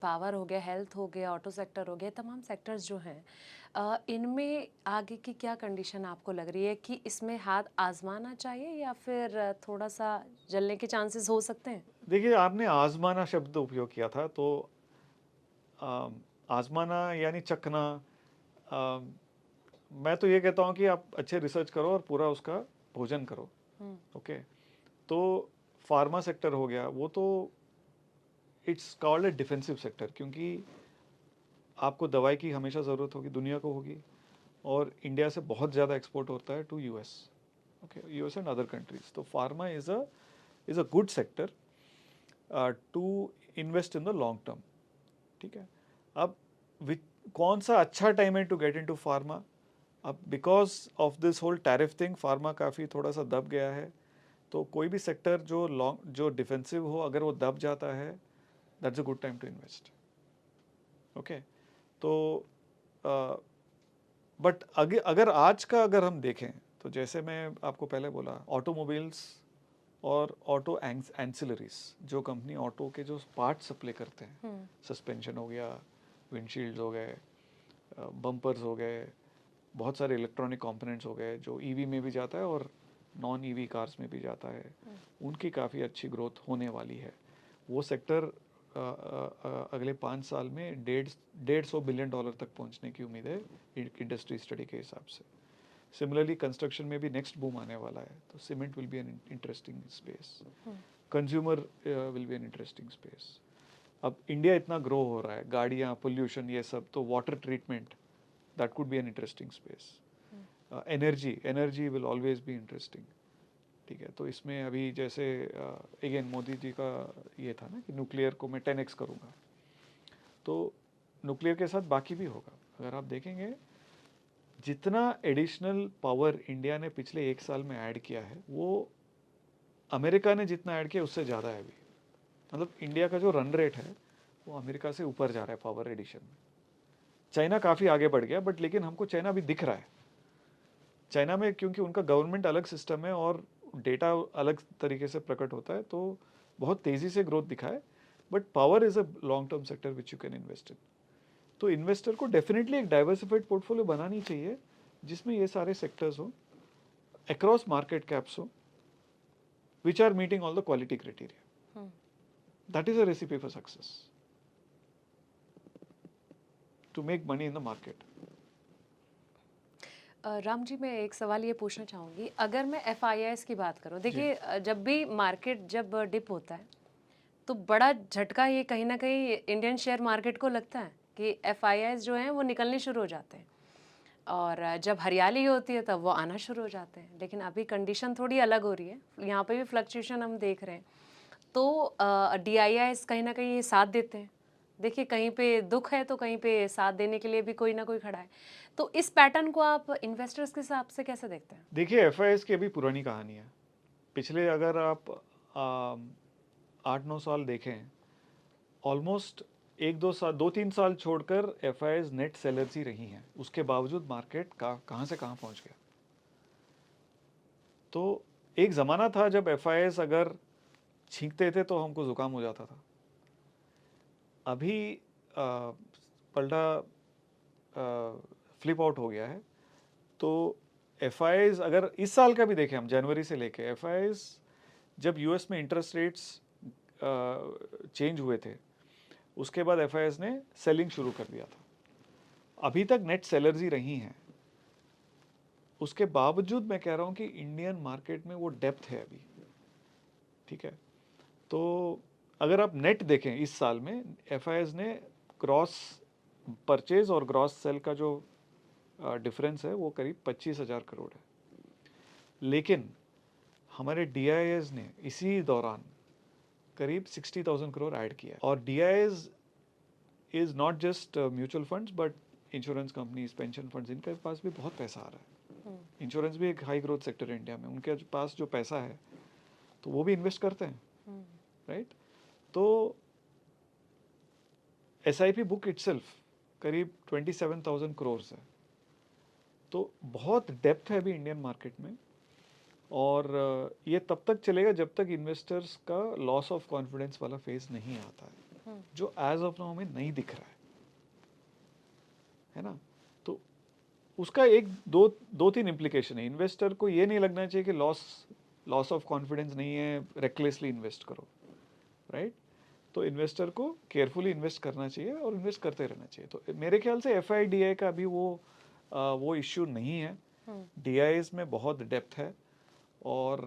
Power हो गया, health हो गया, ऑटो सेक्टर हो गया, तमाम सेक्टर्स जो हैं इनमें आगे की क्या कंडीशन आपको लग रही है कि इसमें हाथ आजमाना चाहिए या फिर थोड़ा सा जलने के चांसेस हो सकते हैं? देखिए, आपने आज़माना शब्द उपयोग किया था, तो आज़माना यानी चखना। अ, मैं तो ये कहता हूँ कि आप अच्छे रिसर्च करो और पूरा उसका भोजन करो। हुँ, ओके, तो फार्मा सेक्टर हो गया, वो तो it's called a defensive sector, क्योंकि आपको दवाई की हमेशा ज़रूरत होगी, दुनिया को होगी, और इंडिया से बहुत ज़्यादा एक्सपोर्ट होता है to US. Okay, US and other countries. तो pharma is a good sector to invest in the long term. ठीक है। अब विच कौन सा अच्छा टाइम है टू गेट इनटू फार्मा? अब because of this whole tariff thing, pharma काफ़ी थोड़ा सा दब गया है। तो कोई भी सेक्टर जो डिफेंसिव हो, अगर वो दब जाता है, that's a good time to invest. Okay, तो बट अगर आज का अगर हम देखें, तो जैसे मैं आपको पहले बोला, ऑटोमोबाइल्स और ऑटो एंसिलरीज, जो कंपनी ऑटो के जो पार्ट सप्लाई करते हैं, हुँ, सस्पेंशन हो गया, विंडशील्ड्स हो गए, बम्पर्स हो गए, बहुत सारे इलेक्ट्रॉनिक कंपोनेंट्स हो गए, जो ईवी में भी जाता है और नॉन ईवी कार्स में भी जाता है, हुँ, उनकी काफ़ी अच्छी ग्रोथ होने वाली है। वो सेक्टर अगले 5 साल में 150 बिलियन डॉलर तक पहुंचने की उम्मीद है इंडस्ट्री स्टडी के हिसाब से। सिमिलरली कंस्ट्रक्शन में भी नेक्स्ट बूम आने वाला है, तो cement will be an interesting space, hmm, consumer will be an interesting space. अब इंडिया इतना ग्रो हो रहा है, गाड़ियाँ, पोल्यूशन, ये सब, तो water treatment, that could be an interesting space. Hmm, energy will always be interesting. ठीक है, तो इसमें अभी जैसे अगेन मोदी जी का ये था ना कि न्यूक्लियर को मैं 10x करूँगा, तो न्यूक्लियर के साथ बाकी भी होगा। अगर आप देखेंगे, जितना एडिशनल पावर इंडिया ने पिछले 1 साल में ऐड किया है, वो अमेरिका ने जितना ऐड किया उससे ज़्यादा है अभी। मतलब इंडिया का जो रन रेट है, वो अमेरिका से ऊपर जा रहा है पावर एडिशन में। चाइना काफ़ी आगे बढ़ गया, बट लेकिन हमको चाइना भी दिख रहा है। चाइना में क्योंकि उनका गवर्नमेंट अलग सिस्टम है और डेटा अलग तरीके से प्रकट होता है, तो बहुत तेज़ी से ग्रोथ दिखा है। But power is a long term sector which you can invest in. तो इन्वेस्टर को डेफिनेटली एक डाइवर्सिफाइड पोर्टफोलियो बनानी चाहिए, जिसमें ये सारे सेक्टर्स हो, अक्रॉस मार्केट कैप्स हो, which are meeting all the quality criteria. Hmm. That is a recipe for success, to make money in the market. Ram ji, मैं एक सवाल ये पूछना चाहूँगी, अगर मैं एफआईआईज़ की बात करूँ, जी। देखिए जब भी मार्केट जब डिप होता है, तो बड़ा झटका ये कहीं न कहीं इंडियन शेयर मार्केट को लगता है कि एफआईआईज़ जो हैं वो निकलने शुरू हो जाते हैं और जब हरियाली होती है तब वो आना शुरू हो जाते हैं। लेकिन अभी कंडीशन थोड़ी अलग हो रही है, यहाँ पे भी फ्लक्चुएशन हम देख रहे हैं। तो डीआईआईज़ कहीं न कहीं साथ देते हैं। देखिए कहीं पे दुःख है तो कहीं पे साथ देने के लिए भी कोई ना कोई खड़ा है। तो इस पैटर्न को आप इन्वेस्टर्स के हिसाब से कैसे देखते हैं? देखिए, एफ की अभी पुरानी कहानी है। पिछले अगर आप 8-9 साल देखें, ऑलमोस्ट 1-2 साल, 2-3 साल छोड़कर एफ नेट सेलर्स ही रही हैं। उसके बावजूद मार्केट कहाँ से कहाँ पहुँच गया। तो एक ज़माना था जब एफ अगर छींकते थे तो हमको ज़ुकाम हो जाता था। अभी पलटा फ्लिप आउट हो गया है। तो एफ अगर इस साल का भी देखें हम, जनवरी से लेके एफ जब यूएस में इंटरेस्ट रेट्स चेंज हुए थे, उसके बाद एफ ने सेलिंग शुरू कर दिया था। अभी तक नेट सेलर्स ही रही हैं। उसके बावजूद मैं कह रहा हूँ कि इंडियन मार्केट में वो डेप्थ है अभी। ठीक है, तो अगर आप नेट देखें इस साल में, एफ ने ग्रॉस परचेज और ग्रॉस सेल का जो डिफरेंस है वो करीब 25,000 करोड़ है। लेकिन हमारे डी ने इसी दौरान करीब 60,000 करोड़ ऐड किया है। और D is not just mutual funds, but insurance companies, pension funds, इनके पास भी बहुत पैसा आ रहा है। हुँ, इंश्योरेंस भी एक हाई ग्रोथ सेक्टर है इंडिया में, उनके पास जो पैसा है तो वो भी इन्वेस्ट करते हैं, हुँ, राइट। तो SIP बुक इटसेल्फ करीब 27,000 करोड़ है। तो बहुत डेप्थ है अभी इंडियन मार्केट में। और ये तब तक चलेगा जब तक इन्वेस्टर्स का लॉस ऑफ कॉन्फिडेंस वाला फेज नहीं आता है। जो एज ऑफ नाउ में नहीं दिख रहा है ना। तो उसका एक दो तीन इम्प्लीकेशन है। इन्वेस्टर को ये नहीं लगना चाहिए कि लॉस ऑफ कॉन्फिडेंस नहीं है, रेकलेसली इन्वेस्ट करो, राइट। तो इन्वेस्टर को केयरफुली इन्वेस्ट करना चाहिए और इन्वेस्ट करते रहना चाहिए। तो मेरे ख्याल से FIDI का भी वो इश्यू नहीं है। DIs में बहुत डेप्थ है और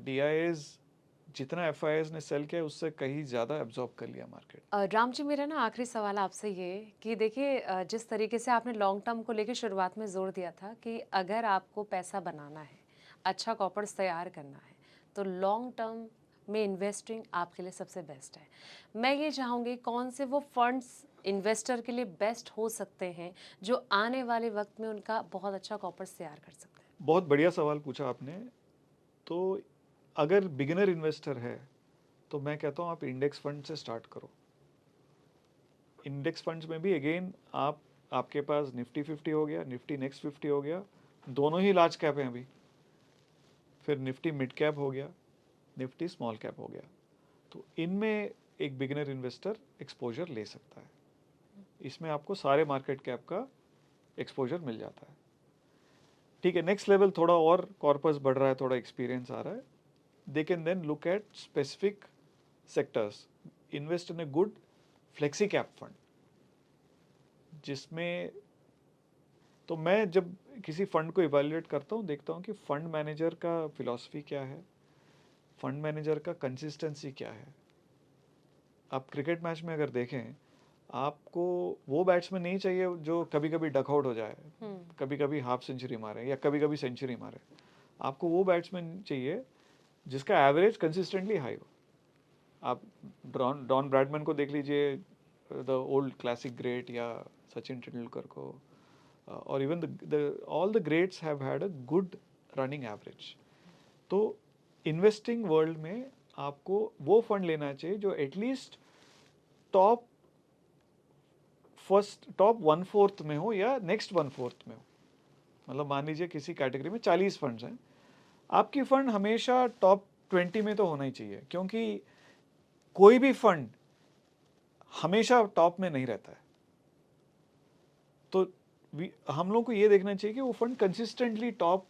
DIs जितना FIs ने सेल किया उससे कहीं ज़्यादा एब्जॉर्ब कर लिया मार्केट। राम जी, मेरा ना आखिरी सवाल आपसे ये कि देखिए, जिस तरीके से आपने लॉन्ग टर्म को लेकर शुरुआत में जोर दिया था कि अगर आपको पैसा बनाना है, अच्छा कॉर्पस तैयार करना है, तो लॉन्ग टर्म में इन्वेस्टिंग आपके लिए सबसे बेस्ट है। मैं ये चाहूँगी कौन से वो फंड्स इन्वेस्टर के लिए बेस्ट हो सकते हैं जो आने वाले वक्त में उनका बहुत अच्छा कॉर्पस तैयार कर सकते हैं। बहुत बढ़िया सवाल पूछा आपने। तो अगर बिगिनर इन्वेस्टर है तो मैं कहता हूँ आप इंडेक्स फंड से स्टार्ट करो। इंडेक्स फंड्स में भी अगेन आपके पास निफ्टी 50 हो गया, निफ्टी नेक्स्ट 50 हो गया, दोनों ही लार्ज कैप हैं अभी। फिर निफ्टी मिड कैप हो गया, निफ्टी स्मॉल कैप हो गया। तो इनमें एक बिगिनर इन्वेस्टर एक्सपोजर ले सकता है। इसमें आपको सारे मार्केट कैप का एक्सपोजर मिल जाता है। ठीक है, नेक्स्ट लेवल थोड़ा और कॉर्पस बढ़ रहा है, थोड़ा एक्सपीरियंस आ रहा है, they can then look at specific sectors, invest in a good flexi cap fund जिसमें। तो मैं जब किसी फंड को इवेल्युएट करता हूँ, देखता हूँ कि फंड मैनेजर का फिलॉसफी क्या है, फंड मैनेजर का कंसिस्टेंसी क्या है। आप क्रिकेट मैच में अगर देखें, आपको वो बैट्समैन नहीं चाहिए जो कभी कभी डकआउट हो जाए, कभी कभी हाफ सेंचुरी मारे या कभी कभी सेंचुरी मारे। आपको वो बैट्समैन चाहिए जिसका एवरेज कंसिस्टेंटली हाई हो। आप डॉन ब्रैडमैन को देख लीजिए, द ओल्ड क्लासिक ग्रेट, या सचिन तेंदुलकर को, और even all the greats have had a good running average. तो इन्वेस्टिंग वर्ल्ड में आपको वो फंड लेना चाहिए जो एटलीस्ट टॉप 1/4 में हो या नेक्स्ट 1/4 में हो। मतलब मान लीजिए किसी कैटेगरी में 40 फंड्स हैं, आपकी फंड हमेशा टॉप 20 में तो होना ही चाहिए, क्योंकि कोई भी फंड हमेशा टॉप में नहीं रहता है। तो हम लोग को ये देखना चाहिए कि वो फंड कंसिस्टेंटली टॉप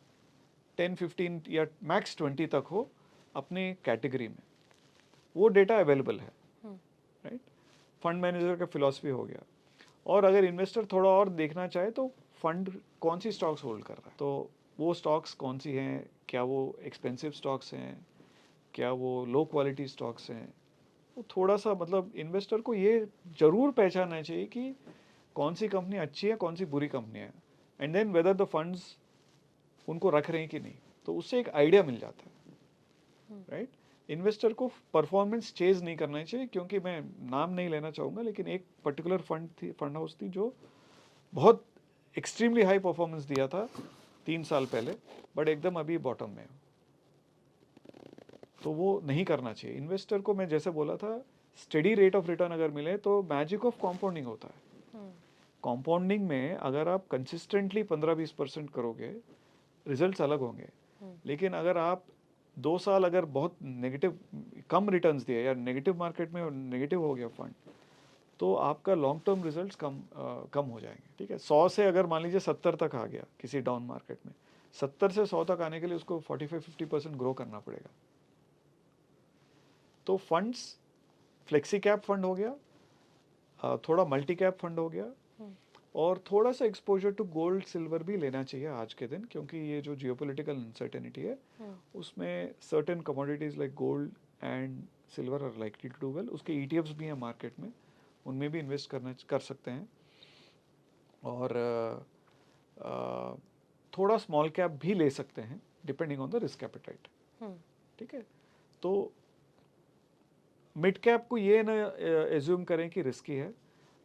10-15 या मैक्स 20 तक हो अपने कैटेगरी में। वो डेटा अवेलेबल है, राइट। फंड मैनेजर का फिलॉसफी हो गया। और अगर इन्वेस्टर थोड़ा और देखना चाहे तो फंड कौन सी स्टॉक्स होल्ड कर रहा है, तो वो स्टॉक्स कौन सी हैं, क्या वो एक्सपेंसिव स्टॉक्स हैं, क्या वो लो क्वालिटी स्टॉक्स हैं। वो थोड़ा सा मतलब इन्वेस्टर को ये जरूर पहचानना चाहिए कि कौन सी कंपनी अच्छी है, कौन सी बुरी कंपनी है, and then whether the funds उनको रख रहे हैं कि नहीं। तो उससे एक आइडिया मिल जाता है, राइट। इन्वेस्टर को परफॉर्मेंस चेज नहीं करना चाहिए, क्योंकि मैं नाम नहीं लेना चाहूँगा, लेकिन एक पर्टिकुलर फंड हाउस थी जो बहुत एक्सट्रीमली हाई परफॉर्मेंस दिया था 3 साल पहले, बट एकदम अभी बॉटम में। तो वो नहीं करना चाहिए इन्वेस्टर को। मैं जैसे बोला था, स्टेडी रेट ऑफ रिटर्न अगर मिले तो मैजिक ऑफ कॉम्पाउंडिंग होता है। कॉम्पाउंडिंग में अगर आप कंसिस्टेंटली 15-20% करोगे, रिजल्ट्स अलग होंगे। लेकिन अगर आप 2 साल अगर बहुत नेगेटिव कम रिटर्न्स दिए या नेगेटिव मार्केट में नेगेटिव हो गया फंड, तो आपका लॉन्ग टर्म रिजल्ट्स कम हो जाएंगे। ठीक है, 100 से अगर मान लीजिए 70 तक आ गया किसी डाउन मार्केट में, 70 से 100 तक आने के लिए उसको 45-50% ग्रो करना पड़ेगा। तो फंड्स फ्लेक्सी कैप फंड हो गया, थोड़ा मल्टी कैप फंड हो गया, और थोड़ा सा एक्सपोजर टू गोल्ड सिल्वर भी लेना चाहिए आज के दिन, क्योंकि ये जो जियोपॉलिटिकल अनसर्टेनिटी है उसमें certain commodities like gold and silver are likely to do well. उसके ETFs भी हैं मार्केट में, उनमें भी इन्वेस्ट कर सकते हैं। और थोड़ा स्मॉल कैप भी ले सकते हैं depending on the risk appetite. ठीक है, तो मिड कैप को ये ना एज्यूम करें कि रिस्की है।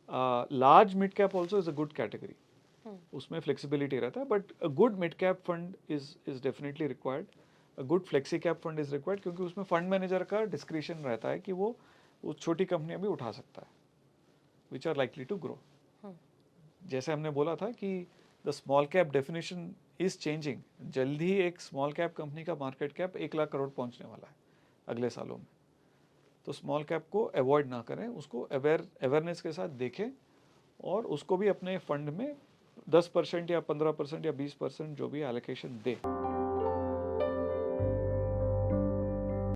Large mid cap also is a good category, उसमें फ्लेक्सिबिलिटी रहता है, but a good mid cap fund is definitely required. A good flexi cap fund is required, क्योंकि उसमें फंड मैनेजर का डिस्क्रिशन रहता है कि वो छोटी कंपनियां भी उठा सकता है which are likely to grow. जैसे हमने बोला था कि the small cap definition is changing. जल्दी ही एक स्मॉल कैप कंपनी का मार्केट कैप 1 लाख करोड़ पहुंचने वाला है अगले सालों में। तो स्मॉल कैप को अवॉइड ना करें, उसको अवेयरनेस के साथ देखें और उसको भी अपने फंड में 10% या 15% या 20% जो भी एलोकेशन दे।